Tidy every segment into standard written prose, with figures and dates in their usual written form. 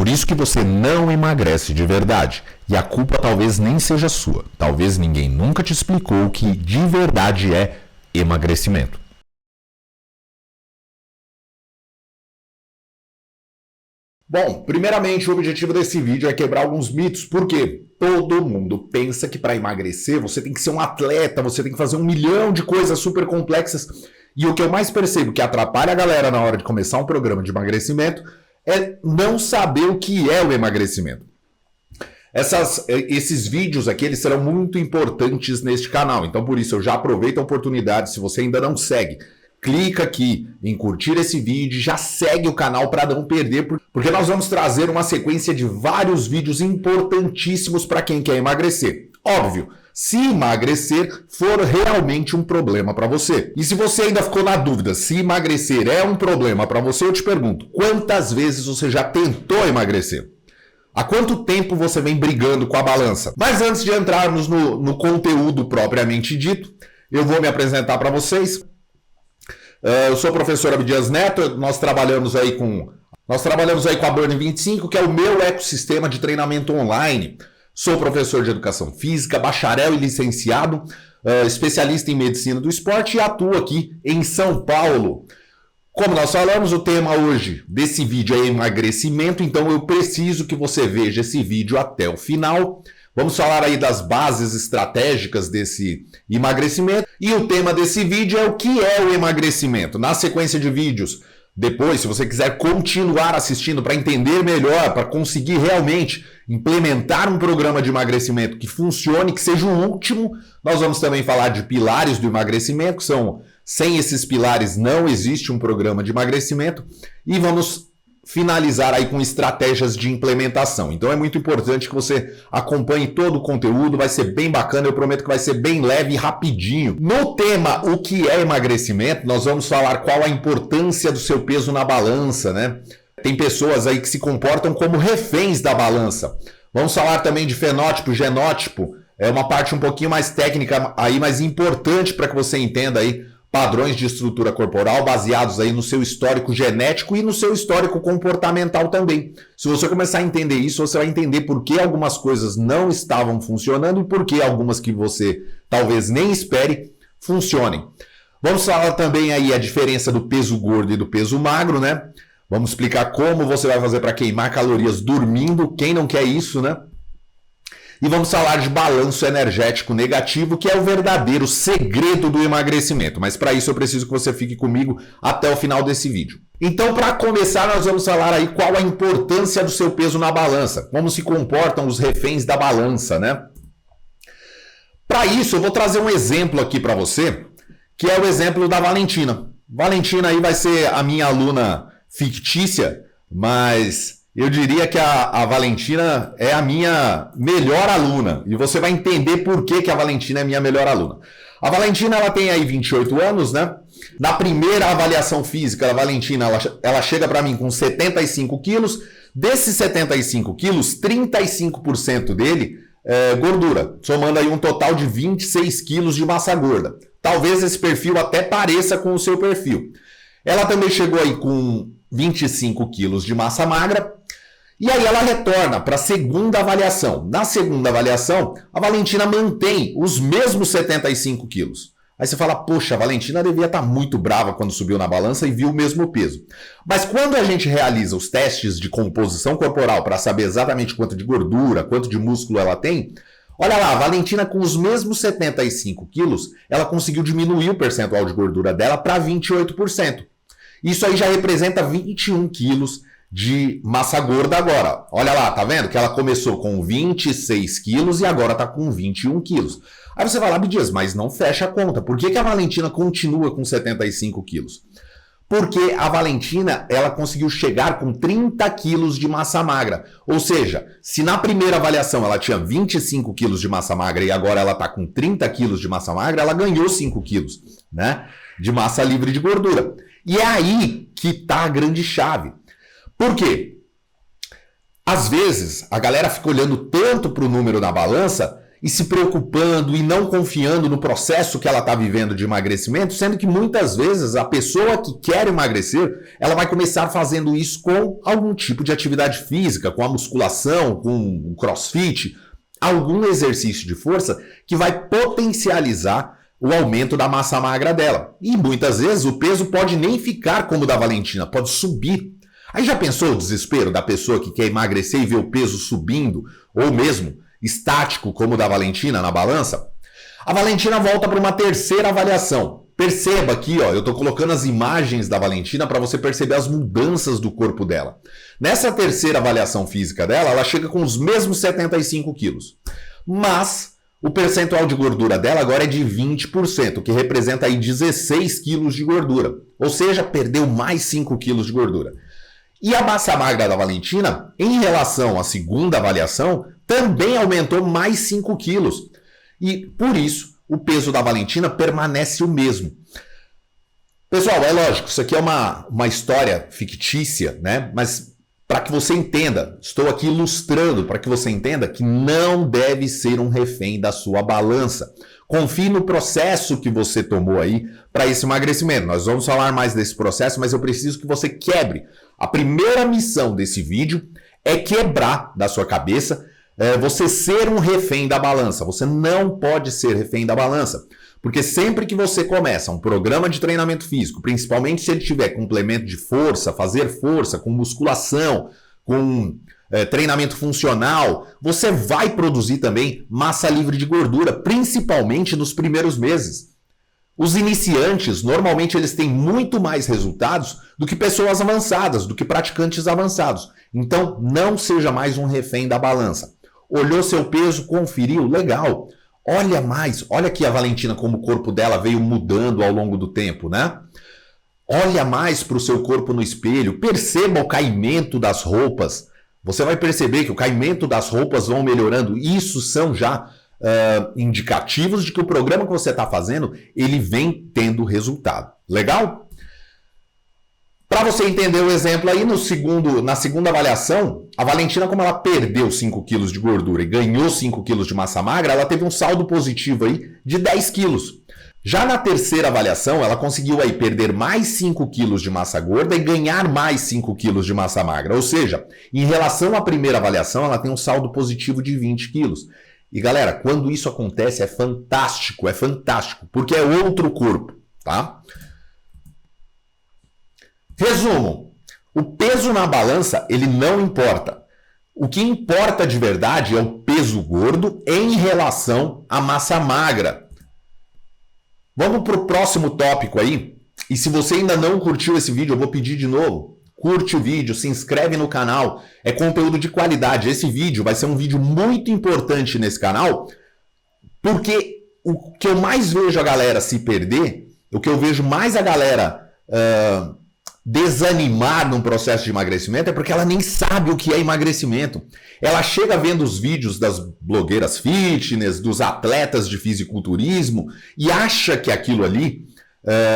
Por isso que você não emagrece de verdade. E a culpa talvez nem seja sua. Talvez ninguém nunca te explicou o que de verdade é emagrecimento. Bom, primeiramente o objetivo desse vídeo é quebrar alguns mitos, porque todo mundo pensa que para emagrecer você tem que ser um atleta, você tem que fazer 1 milhão de coisas super complexas. E o que eu mais percebo que atrapalha a galera na hora de começar um programa de emagrecimento é não saber o que é o emagrecimento. Esses vídeos aqui eles serão muito importantes neste canal, então por isso eu já aproveito a oportunidade, se você ainda não segue, clica aqui em curtir esse vídeo, já segue o canal para não perder, porque nós vamos trazer uma sequência de vários vídeos importantíssimos para quem quer emagrecer. Óbvio, se emagrecer for realmente um problema para você. E se você ainda ficou na dúvida se emagrecer é um problema para você, eu te pergunto, quantas vezes você já tentou emagrecer? Há quanto tempo você vem brigando com a balança? Mas antes de entrarmos no conteúdo propriamente dito, eu vou me apresentar para vocês. Eu sou o professor Abdias Neto, nós trabalhamos aí com a Burn 25, que é o meu ecossistema de treinamento online. Sou professor de educação física, bacharel e licenciado, especialista em medicina do esporte e atuo aqui em São Paulo. Como nós falamos, o tema hoje desse vídeo é emagrecimento, então eu preciso que você veja esse vídeo até o final. Vamos falar aí das bases estratégicas desse emagrecimento. E o tema desse vídeo é o que é o emagrecimento. Na sequência de vídeos, depois, se você quiser continuar assistindo para entender melhor, para conseguir realmente implementar um programa de emagrecimento que funcione, que seja o último, nós vamos também falar de pilares do emagrecimento, que são, sem esses pilares não existe um programa de emagrecimento, e vamos finalizar aí com estratégias de implementação. Então é muito importante que você acompanhe todo o conteúdo, vai ser bem bacana, eu prometo que vai ser bem leve e rapidinho. No tema o que é emagrecimento, nós vamos falar qual a importância do seu peso na balança, né? Tem pessoas aí que se comportam como reféns da balança. Vamos falar também de fenótipo, genótipo, é uma parte um pouquinho mais técnica aí, mas importante para que você entenda aí padrões de estrutura corporal baseados aí no seu histórico genético e no seu histórico comportamental também. Se você começar a entender isso, você vai entender por que algumas coisas não estavam funcionando e por que algumas que você talvez nem espere funcionem. Vamos falar também aí a diferença do peso gordo e do peso magro, né? Vamos explicar como você vai fazer para queimar calorias dormindo, quem não quer isso, né? E vamos falar de balanço energético negativo, que é o verdadeiro segredo do emagrecimento. Mas para isso eu preciso que você fique comigo até o final desse vídeo. Então, para começar, nós vamos falar aí qual a importância do seu peso na balança. Como se comportam os reféns da balança, né? Para isso, eu vou trazer um exemplo aqui para você, que é o exemplo da Valentina. Valentina aí vai ser a minha aluna fictícia, mas eu diria que a Valentina é a minha melhor aluna. E você vai entender por que a Valentina é minha melhor aluna. A Valentina ela tem aí 28 anos, né? Na primeira avaliação física, a Valentina ela chega para mim com 75 quilos. Desses 75 quilos, 35% dele é gordura, somando aí um total de 26 quilos de massa gorda. Talvez esse perfil até pareça com o seu perfil. Ela também chegou aí com 25 quilos de massa magra. E aí ela retorna para a segunda avaliação. Na segunda avaliação, a Valentina mantém os mesmos 75 quilos. Aí você fala, poxa, a Valentina devia estar muito brava quando subiu na balança e viu o mesmo peso. Mas quando a gente realiza os testes de composição corporal para saber exatamente quanto de gordura, quanto de músculo ela tem, olha lá, a Valentina com os mesmos 75 quilos, ela conseguiu diminuir o percentual de gordura dela para 28%. Isso aí já representa 21 quilos de massa gorda agora. Olha lá, tá vendo? Que ela começou com 26 quilos e agora tá com 21 quilos. Aí você vai lá, Abdias, mas não fecha a conta. Por que a Valentina continua com 75 quilos? Porque a Valentina, ela conseguiu chegar com 30 quilos de massa magra. Ou seja, se na primeira avaliação ela tinha 25 quilos de massa magra e agora ela tá com 30 quilos de massa magra, ela ganhou 5 quilos, né, de massa livre de gordura. E é aí que tá a grande chave. Por quê? Às vezes, a galera fica olhando tanto para o número na balança e se preocupando e não confiando no processo que ela está vivendo de emagrecimento, sendo que muitas vezes a pessoa que quer emagrecer, ela vai começar fazendo isso com algum tipo de atividade física, com a musculação, com o crossfit, algum exercício de força que vai potencializar o aumento da massa magra dela. E muitas vezes o peso pode nem ficar como o da Valentina, pode subir. Aí já pensou o desespero da pessoa que quer emagrecer e ver o peso subindo, ou mesmo estático como o da Valentina na balança? A Valentina volta para uma terceira avaliação. Perceba aqui, ó, eu estou colocando as imagens da Valentina para você perceber as mudanças do corpo dela. Nessa terceira avaliação física dela, ela chega com os mesmos 75 quilos. Mas o percentual de gordura dela agora é de 20%, o que representa aí 16 quilos de gordura. Ou seja, perdeu mais 5 quilos de gordura. E a massa magra da Valentina, em relação à segunda avaliação, também aumentou mais 5 quilos. E, por isso, o peso da Valentina permanece o mesmo. Pessoal, é lógico, isso aqui é uma história fictícia, né? Mas para que você entenda, estou aqui ilustrando para que você entenda que não deve ser um refém da sua balança. Confie no processo que você tomou aí para esse emagrecimento. Nós vamos falar mais desse processo, mas eu preciso que você quebre. A primeira missão desse vídeo é quebrar da sua cabeça você ser um refém da balança. Você não pode ser refém da balança. Porque sempre que você começa um programa de treinamento físico, principalmente se ele tiver complemento de força, fazer força, com musculação, com treinamento funcional, você vai produzir também massa livre de gordura, principalmente nos primeiros meses. Os iniciantes, normalmente, eles têm muito mais resultados do que pessoas avançadas, do que praticantes avançados. Então, não seja mais um refém da balança. Olhou seu peso, conferiu, legal. Olha mais, olha aqui a Valentina como o corpo dela veio mudando ao longo do tempo, né? Olha mais para o seu corpo no espelho, perceba o caimento das roupas. Você vai perceber que o caimento das roupas vão melhorando. Isso são já indicativos de que o programa que você está fazendo, ele vem tendo resultado. Legal? Para você entender o exemplo aí, na segunda avaliação, a Valentina, como ela perdeu 5 quilos de gordura e ganhou 5 quilos de massa magra, ela teve um saldo positivo aí de 10 quilos. Já na terceira avaliação, ela conseguiu aí perder mais 5 quilos de massa gorda e ganhar mais 5 quilos de massa magra. Ou seja, em relação à primeira avaliação, ela tem um saldo positivo de 20 quilos. E galera, quando isso acontece é fantástico, porque é outro corpo, tá? Resumo, o peso na balança, ele não importa. O que importa de verdade é o peso gordo em relação à massa magra. Vamos para o próximo tópico aí. E se você ainda não curtiu esse vídeo, eu vou pedir de novo. Curte o vídeo, se inscreve no canal. É conteúdo de qualidade. Esse vídeo vai ser um vídeo muito importante nesse canal, porque o que eu mais vejo a galera se perder, o que eu vejo mais a galera desanimar num processo de emagrecimento é porque ela nem sabe o que é emagrecimento. Ela chega vendo os vídeos das blogueiras fitness, dos atletas de fisiculturismo e acha que aquilo ali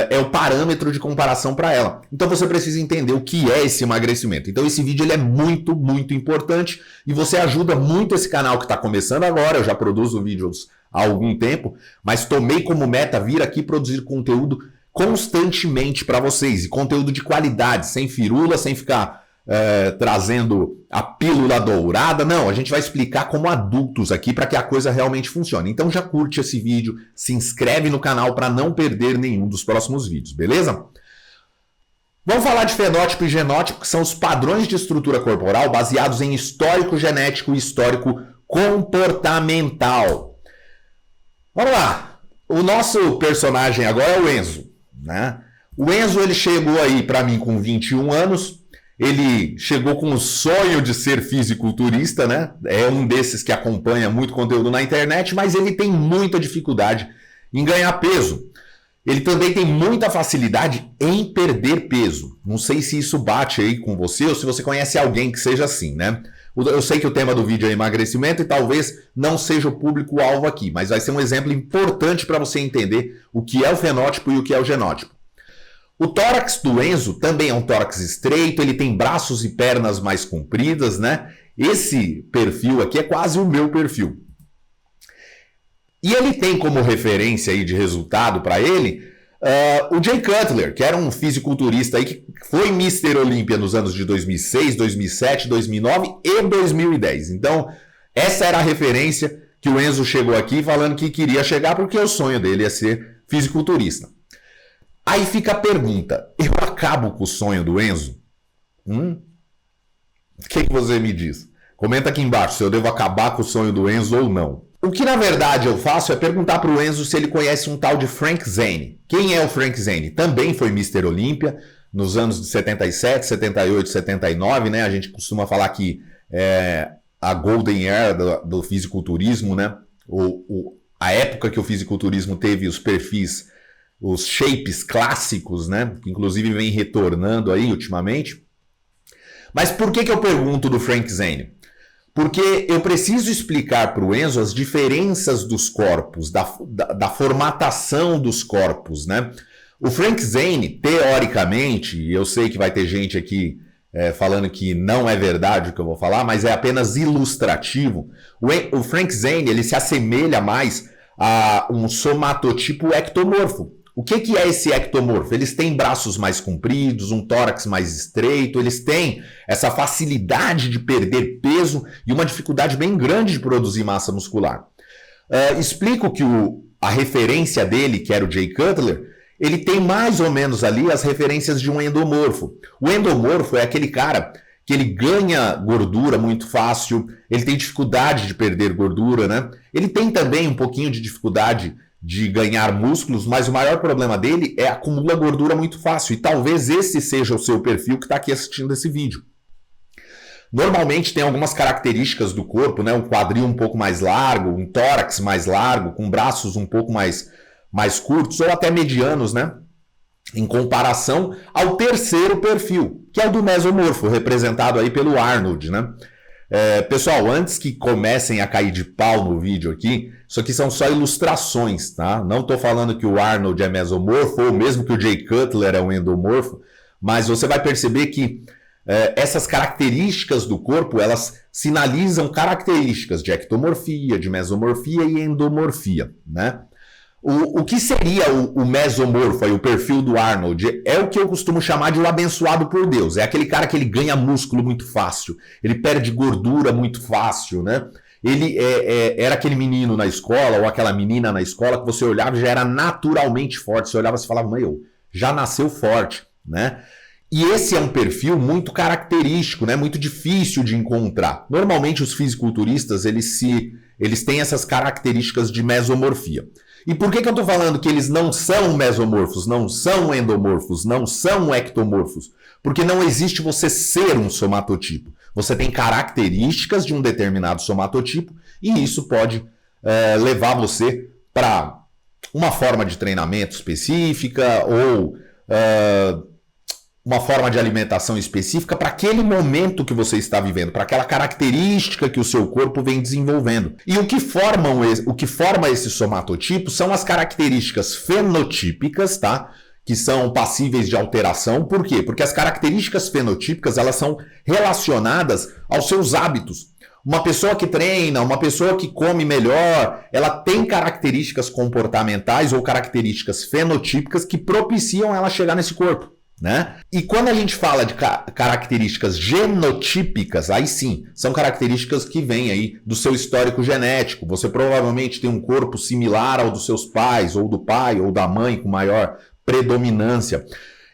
é o parâmetro de comparação para ela. Então você precisa entender o que é esse emagrecimento. Então esse vídeo ele é muito, muito importante e você ajuda muito esse canal que está começando agora. Eu já produzo vídeos há algum tempo, mas tomei como meta vir aqui produzir conteúdo constantemente para vocês, e conteúdo de qualidade, sem firula, sem ficar trazendo a pílula dourada. Não, a gente vai explicar como adultos aqui para que a coisa realmente funcione. Então já curte esse vídeo, se inscreve no canal para não perder nenhum dos próximos vídeos, beleza? Vamos falar de fenótipo e genótipo, que são os padrões de estrutura corporal baseados em histórico genético e histórico comportamental. Vamos lá, o nosso personagem agora é o Enzo. Né? O Enzo ele chegou aí para mim com 21 anos, ele chegou com o sonho de ser fisiculturista, né? É um desses que acompanha muito conteúdo na internet, mas ele tem muita dificuldade em ganhar peso. Ele também tem muita facilidade em perder peso. Não sei se isso bate aí com você ou se você conhece alguém que seja assim, né? Eu sei que o tema do vídeo é emagrecimento e talvez não seja o público-alvo aqui, mas vai ser um exemplo importante para você entender o que é o fenótipo e o que é o genótipo. O tórax do Enzo também é um tórax estreito, ele tem braços e pernas mais compridas, né? Esse perfil aqui é quase o meu perfil. E ele tem como referência aí de resultado para ele o Jay Cutler, que era um fisiculturista aí que foi Mr. Olímpia nos anos de 2006, 2007, 2009 e 2010. Então, essa era a referência que o Enzo chegou aqui falando que queria chegar porque o sonho dele é ser fisiculturista. Aí fica a pergunta, eu acabo com o sonho do Enzo? O que você me diz? Comenta aqui embaixo se eu devo acabar com o sonho do Enzo ou não. O que na verdade eu faço é perguntar para o Enzo se ele conhece um tal de Frank Zane. Quem é o Frank Zane? Também foi Mr. Olímpia nos anos de 77, 78, 79, né? A gente costuma falar que a Golden Era do fisiculturismo, né? A época que o fisiculturismo teve os perfis, os shapes clássicos, né? Que inclusive vem retornando aí ultimamente. Mas por que eu pergunto do Frank Zane? Porque eu preciso explicar para o Enzo as diferenças dos corpos, da formatação dos corpos, né? O Frank Zane, teoricamente, eu sei que vai ter gente aqui falando que não é verdade o que eu vou falar, mas é apenas ilustrativo. O Frank Zane, ele se assemelha mais a um somatotipo ectomorfo. O que é esse ectomorfo? Eles têm braços mais compridos, um tórax mais estreito, eles têm essa facilidade de perder peso e uma dificuldade bem grande de produzir massa muscular. Explico que a referência dele, que era o Jay Cutler, ele tem mais ou menos ali as referências de um endomorfo. O endomorfo é aquele cara que ele ganha gordura muito fácil, ele tem dificuldade de perder gordura, né? Ele tem também um pouquinho de dificuldade de ganhar músculos, mas o maior problema dele é acumular gordura muito fácil. E talvez esse seja o seu perfil que está aqui assistindo esse vídeo. Normalmente tem algumas características do corpo, né? Um quadril um pouco mais largo, um tórax mais largo, com braços um pouco mais curtos ou até medianos, né? Em comparação ao terceiro perfil, que é o do mesomorfo, representado aí pelo Arnold, né? Pessoal, antes que comecem a cair de pau no vídeo aqui, isso aqui são só ilustrações, tá? Não estou falando que o Arnold é mesomorfo, ou mesmo que o Jay Cutler é um endomorfo, mas você vai perceber que essas características do corpo, elas sinalizam características de ectomorfia, de mesomorfia e endomorfia, né? O que seria o mesomorfo, aí, o perfil do Arnold? É o que eu costumo chamar de o abençoado por Deus. É aquele cara que ele ganha músculo muito fácil, ele perde gordura muito fácil, né? Ele era aquele menino na escola, ou aquela menina na escola, que você olhava e já era naturalmente forte. Você olhava e falava, meu, já nasceu forte, né? E esse é um perfil muito característico, né? Muito difícil de encontrar. Normalmente os fisiculturistas, eles têm essas características de mesomorfia. E por que eu estou falando que eles não são mesomorfos, não são endomorfos, não são ectomorfos? Porque não existe você ser um somatotipo. Você tem características de um determinado somatotipo e isso pode levar você para uma forma de treinamento específica ou uma forma de alimentação específica para aquele momento que você está vivendo, para aquela característica que o seu corpo vem desenvolvendo. E o que forma esse somatotipo são as características fenotípicas, tá? Que são passíveis de alteração. Por quê? Porque as características fenotípicas, elas são relacionadas aos seus hábitos. Uma pessoa que treina, uma pessoa que come melhor, ela tem características comportamentais ou características fenotípicas que propiciam ela chegar nesse corpo, né? E quando a gente fala de características genotípicas, aí sim, são características que vêm aí do seu histórico genético. Você provavelmente tem um corpo similar ao dos seus pais, ou do pai, ou da mãe, com maior predominância.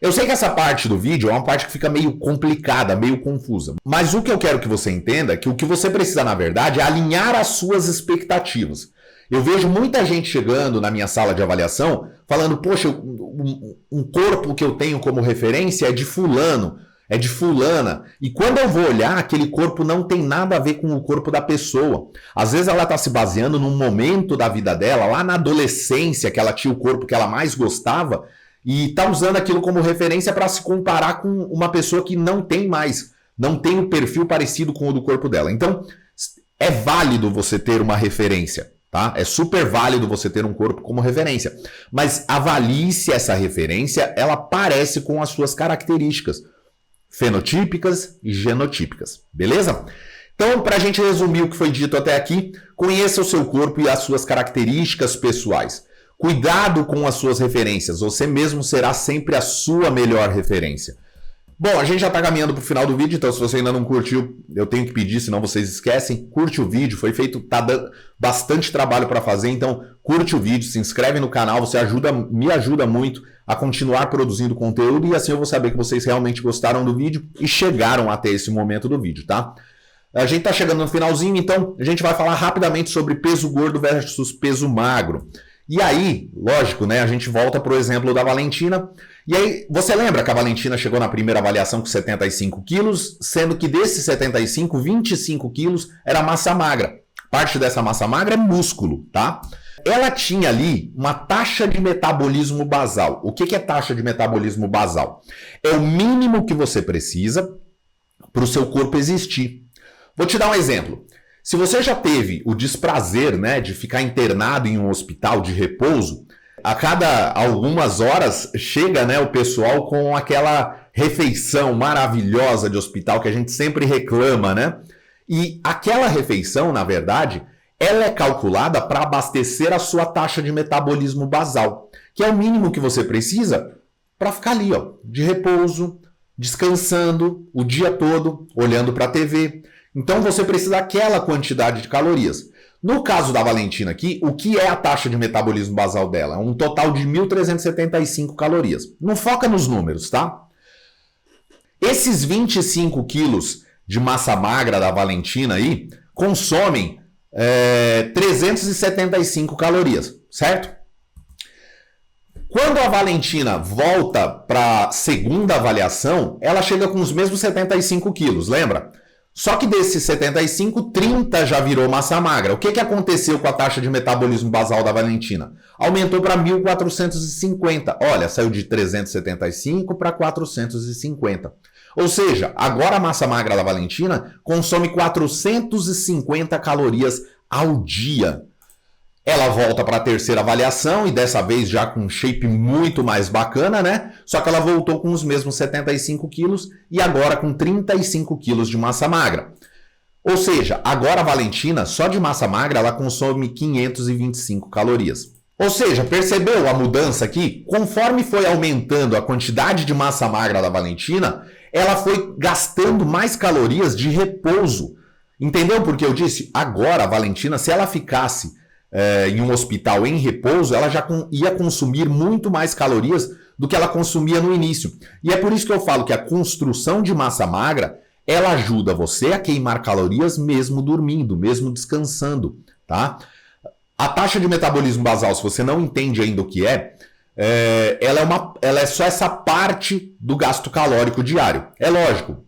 Eu sei que essa parte do vídeo é uma parte que fica meio complicada, meio confusa. Mas o que eu quero que você entenda é que o que você precisa, na verdade, é alinhar as suas expectativas. Eu vejo muita gente chegando na minha sala de avaliação falando, poxa, um corpo que eu tenho como referência é de fulano, é de fulana. E quando eu vou olhar, aquele corpo não tem nada a ver com o corpo da pessoa. Às vezes ela está se baseando num momento da vida dela, lá na adolescência, que ela tinha o corpo que ela mais gostava, e está usando aquilo como referência para se comparar com uma pessoa que não tem mais, não tem um perfil parecido com o do corpo dela. Então, é válido você ter uma referência. Tá? É super válido você ter um corpo como referência, mas avalie se essa referência ela parece com as suas características fenotípicas e genotípicas, beleza? Então, para a gente resumir o que foi dito até aqui, conheça o seu corpo e as suas características pessoais. Cuidado com as suas referências, você mesmo será sempre a sua melhor referência. Bom, a gente já está caminhando para o final do vídeo, então se você ainda não curtiu, eu tenho que pedir, senão vocês esquecem. Curte o vídeo, foi feito, tá dando bastante trabalho para fazer, então curte o vídeo, se inscreve no canal, você me ajuda muito a continuar produzindo conteúdo e assim eu vou saber que vocês realmente gostaram do vídeo e chegaram até esse momento do vídeo, tá? A gente está chegando no finalzinho, então a gente vai falar rapidamente sobre peso gordo versus peso magro. E aí, lógico, né? A gente volta para o exemplo da Valentina. E aí, você lembra que a Valentina chegou na primeira avaliação com 75 quilos, sendo que desses 75, 25 quilos era massa magra. Parte dessa massa magra é músculo, tá? Ela tinha ali uma taxa de metabolismo basal. O que é taxa de metabolismo basal? É o mínimo que você precisa para o seu corpo existir. Vou te dar um exemplo. Se você já teve o desprazer, né, de ficar internado em um hospital de repouso, a cada algumas horas chega, né, o pessoal com aquela refeição maravilhosa de hospital que a gente sempre reclama, né? E aquela refeição, na verdade, ela é calculada para abastecer a sua taxa de metabolismo basal, que é o mínimo que você precisa para ficar ali, ó, de repouso, descansando o dia todo, olhando para a TV. Então você precisa daquela quantidade de calorias. No caso da Valentina aqui, o que é a taxa de metabolismo basal dela? É um total de 1.375 calorias. Não foca nos números, tá? Esses 25 quilos de massa magra da Valentina aí consomem 375 calorias, certo? Quando a Valentina volta para a segunda avaliação, ela chega com os mesmos 75 quilos, lembra? Só que desses 75, 30 já virou massa magra. O que aconteceu com a taxa de metabolismo basal da Valentina? Aumentou para 1.450. Olha, saiu de 375 para 450. Ou seja, agora a massa magra da Valentina consome 450 calorias ao dia. Ela volta para a terceira avaliação e dessa vez já com um shape muito mais bacana, né? Só que ela voltou com os mesmos 75 quilos e agora com 35 quilos de massa magra. Ou seja, agora a Valentina, só de massa magra, ela consome 525 calorias. Ou seja, percebeu a mudança aqui? Conforme foi aumentando a quantidade de massa magra da Valentina, ela foi gastando mais calorias de repouso. Entendeu por que eu disse? Agora a Valentina, se ela ficasse em um hospital em repouso, ela já ia consumir muito mais calorias do que ela consumia no início. E é por isso que eu falo que a construção de massa magra, ela ajuda você a queimar calorias mesmo dormindo, mesmo descansando, tá? A taxa de metabolismo basal, se você não entende ainda o que ela é só essa parte do gasto calórico diário. É lógico,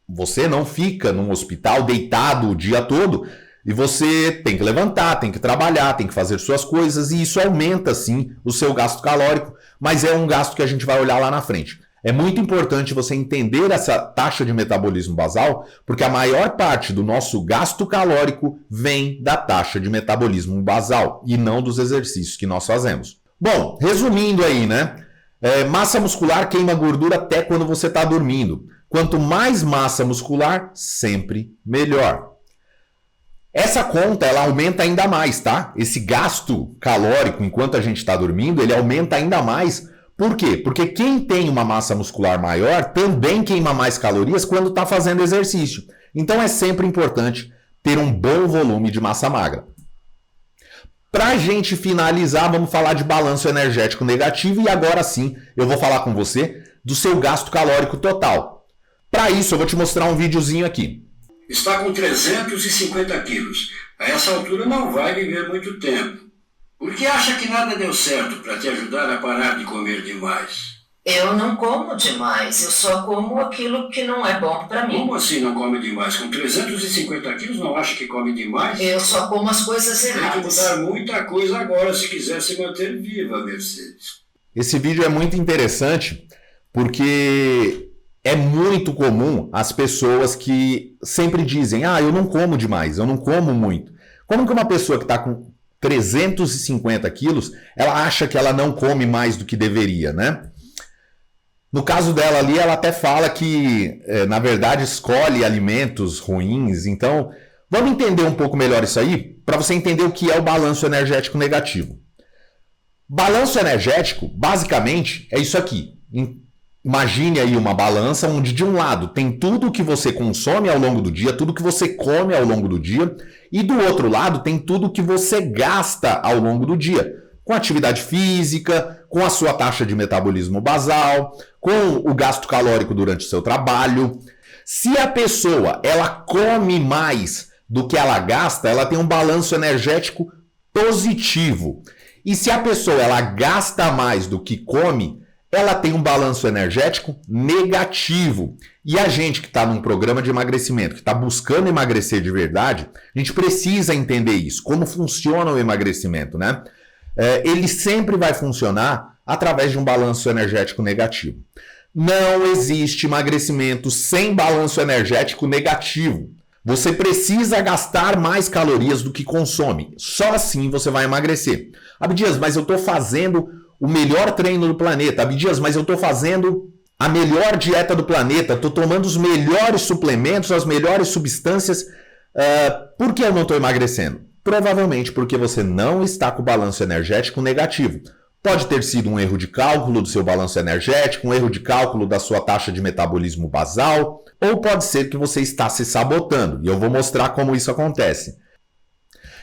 você não fica num hospital deitado o dia todo, e você tem que levantar, tem que trabalhar, tem que fazer suas coisas e isso aumenta sim o seu gasto calórico, mas é um gasto que a gente vai olhar lá na frente. É muito importante você entender essa taxa de metabolismo basal, porque a maior parte do nosso gasto calórico vem da taxa de metabolismo basal e não dos exercícios que nós fazemos. Bom, resumindo aí, né? Massa muscular queima gordura até quando você está dormindo. Quanto mais massa muscular, sempre melhor. Essa conta, ela aumenta ainda mais, tá? Esse gasto calórico, enquanto a gente está dormindo, ele aumenta ainda mais. Por quê? Porque quem tem uma massa muscular maior também queima mais calorias quando está fazendo exercício. Então é sempre importante ter um bom volume de massa magra. Para a gente finalizar, vamos falar de balanço energético negativo e agora sim eu vou falar com você do seu gasto calórico total. Para isso eu vou te mostrar um videozinho aqui. Está com 350 quilos. A essa altura não vai viver muito tempo. Por que acha que nada deu certo para te ajudar a parar de comer demais? Eu não como demais, eu só como aquilo que não é bom para mim. Como assim não come demais? Com 350 quilos não acha que come demais? Eu só como as coisas erradas. Tem que mudar muita coisa agora se quiser se manter viva, Mercedes. Esse vídeo é muito interessante porque é muito comum as pessoas que sempre dizem: eu não como demais, eu não como muito. Como que uma pessoa que está com 350 quilos, ela acha que ela não come mais do que deveria, né? No caso dela ali, ela até fala que, na verdade, escolhe alimentos ruins. Então, vamos entender um pouco melhor isso aí, para você entender o que é o balanço energético negativo. Balanço energético, basicamente, é isso aqui. Imagine aí uma balança onde de um lado tem tudo que você consome ao longo do dia, tudo que você come ao longo do dia, e do outro lado tem tudo que você gasta ao longo do dia, com atividade física, com a sua taxa de metabolismo basal, com o gasto calórico durante o seu trabalho. Se a pessoa ela come mais do que ela gasta, ela tem um balanço energético positivo. E se a pessoa ela gasta mais do que come, ela tem um balanço energético negativo. E a gente que está num programa de emagrecimento, que está buscando emagrecer de verdade, a gente precisa entender isso, como funciona o emagrecimento, né? Ele sempre vai funcionar através de um balanço energético negativo. Não existe emagrecimento sem balanço energético negativo. Você precisa gastar mais calorias do que consome. Só assim você vai emagrecer. Abdias, mas eu estou fazendo o melhor treino do planeta. Abdias, mas eu estou fazendo a melhor dieta do planeta. Estou tomando os melhores suplementos, as melhores substâncias. Por que eu não estou emagrecendo? Provavelmente porque você não está com o balanço energético negativo. Pode ter sido um erro de cálculo do seu balanço energético, um erro de cálculo da sua taxa de metabolismo basal, ou pode ser que você está se sabotando. E eu vou mostrar como isso acontece.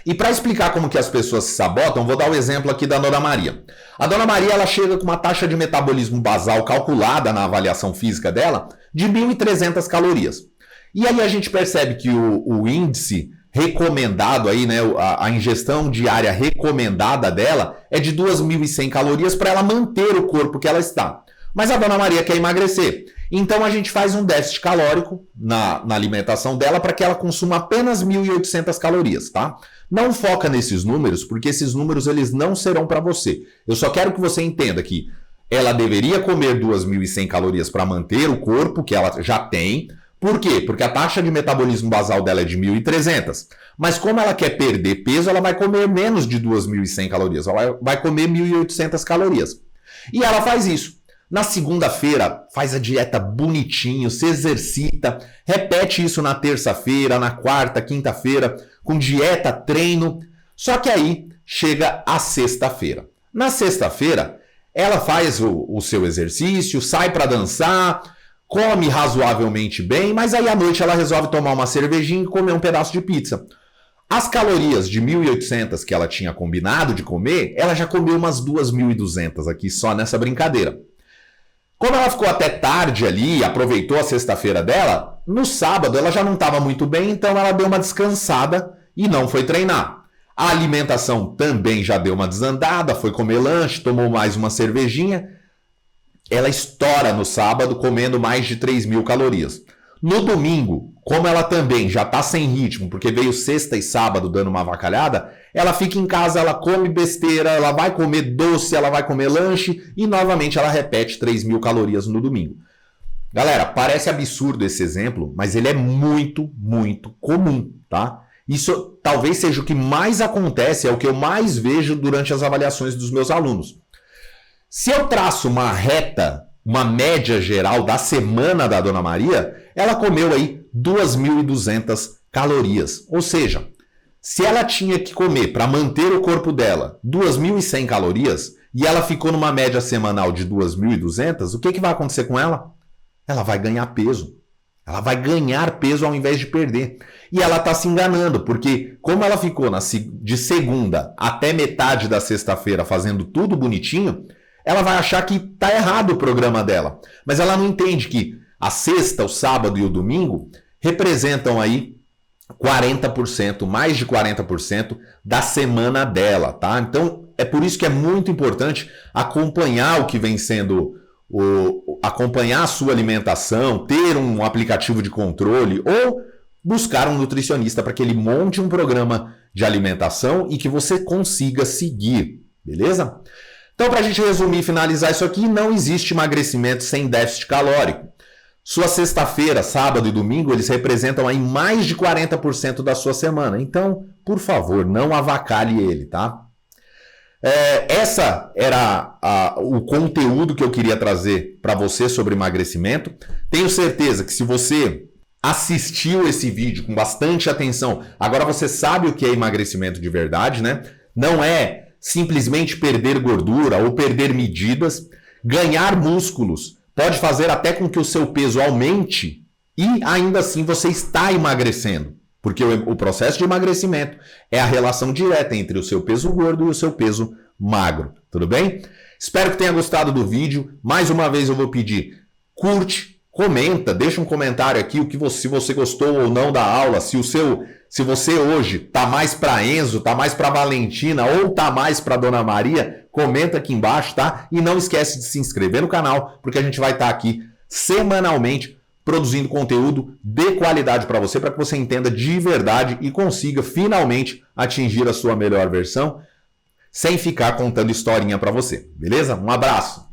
E para explicar como que as pessoas se sabotam, vou dar o exemplo aqui da Dona Maria. A Dona Maria ela chega com uma taxa de metabolismo basal calculada na avaliação física dela de 1.300 calorias. E aí a gente percebe que o índice recomendado aí, né, a ingestão diária recomendada dela é de 2.100 calorias para ela manter o corpo que ela está. Mas a Dona Maria quer emagrecer. Então a gente faz um déficit calórico na alimentação dela para que ela consuma apenas 1.800 calorias, tá? Não foca nesses números, porque esses números eles não serão para você. Eu só quero que você entenda que ela deveria comer 2.100 calorias para manter o corpo que ela já tem. Por quê? Porque a taxa de metabolismo basal dela é de 1.300. Mas como ela quer perder peso, ela vai comer menos de 2.100 calorias. Ela vai comer 1.800 calorias. E ela faz isso. Na segunda-feira, faz a dieta bonitinho, se exercita, repete isso na terça-feira, na quarta, quinta-feira, com dieta, treino. Só que aí chega a sexta-feira. Na sexta-feira, ela faz o seu exercício, sai para dançar, come razoavelmente bem, mas aí à noite ela resolve tomar uma cervejinha e comer um pedaço de pizza. As calorias de 1.800 que ela tinha combinado de comer, ela já comeu umas 2.200 aqui só nessa brincadeira. Como ela ficou até tarde ali, aproveitou a sexta-feira dela, no sábado ela já não estava muito bem, então ela deu uma descansada e não foi treinar. A alimentação também já deu uma desandada, foi comer lanche, tomou mais uma cervejinha. Ela estoura no sábado comendo mais de 3.000 calorias. No domingo, como ela também já está sem ritmo, porque veio sexta e sábado dando uma avacalhada, ela fica em casa, ela come besteira, ela vai comer doce, ela vai comer lanche e novamente ela repete 3.000 calorias no domingo. Galera, parece absurdo esse exemplo, mas ele é muito, muito comum, tá? Isso talvez seja o que mais acontece, é o que eu mais vejo durante as avaliações dos meus alunos. Se eu traço uma reta, uma média geral da semana da Dona Maria, ela comeu aí 2.200 calorias. Ou seja, se ela tinha que comer para manter o corpo dela 2.100 calorias e ela ficou numa média semanal de 2.200, o que vai acontecer com ela? Ela vai ganhar peso. Ela vai ganhar peso ao invés de perder. E ela está se enganando, porque como ela ficou de segunda até metade da sexta-feira fazendo tudo bonitinho, ela vai achar que está errado o programa dela. Mas ela não entende que a sexta, o sábado e o domingo representam aí 40%, mais de 40% da semana dela, tá? Então, é por isso que é muito importante acompanhar o que vem sendo, acompanhar a sua alimentação, ter um aplicativo de controle ou buscar um nutricionista para que ele monte um programa de alimentação e que você consiga seguir, beleza? Então, para a gente resumir e finalizar isso aqui, não existe emagrecimento sem déficit calórico. Sua sexta-feira, sábado e domingo, eles representam aí mais de 40% da sua semana. Então, por favor, não avacalhe ele, tá? Essa era o conteúdo que eu queria trazer para você sobre emagrecimento. Tenho certeza que se você assistiu esse vídeo com bastante atenção, agora você sabe o que é emagrecimento de verdade, né? Não é simplesmente perder gordura ou perder medidas. Ganhar músculos pode fazer até com que o seu peso aumente e ainda assim você está emagrecendo. Porque o processo de emagrecimento é a relação direta entre o seu peso gordo e o seu peso magro. Tudo bem? Espero que tenha gostado do vídeo. Mais uma vez eu vou pedir, curte, comenta, deixa um comentário aqui se você gostou ou não da aula, se você hoje tá mais para Enzo, tá mais para Valentina ou tá mais para Dona Maria, comenta aqui embaixo, tá? E não esquece de se inscrever no canal, porque a gente vai estar aqui semanalmente produzindo conteúdo de qualidade para você que você entenda de verdade e consiga finalmente atingir a sua melhor versão sem ficar contando historinha para você, beleza? Um abraço!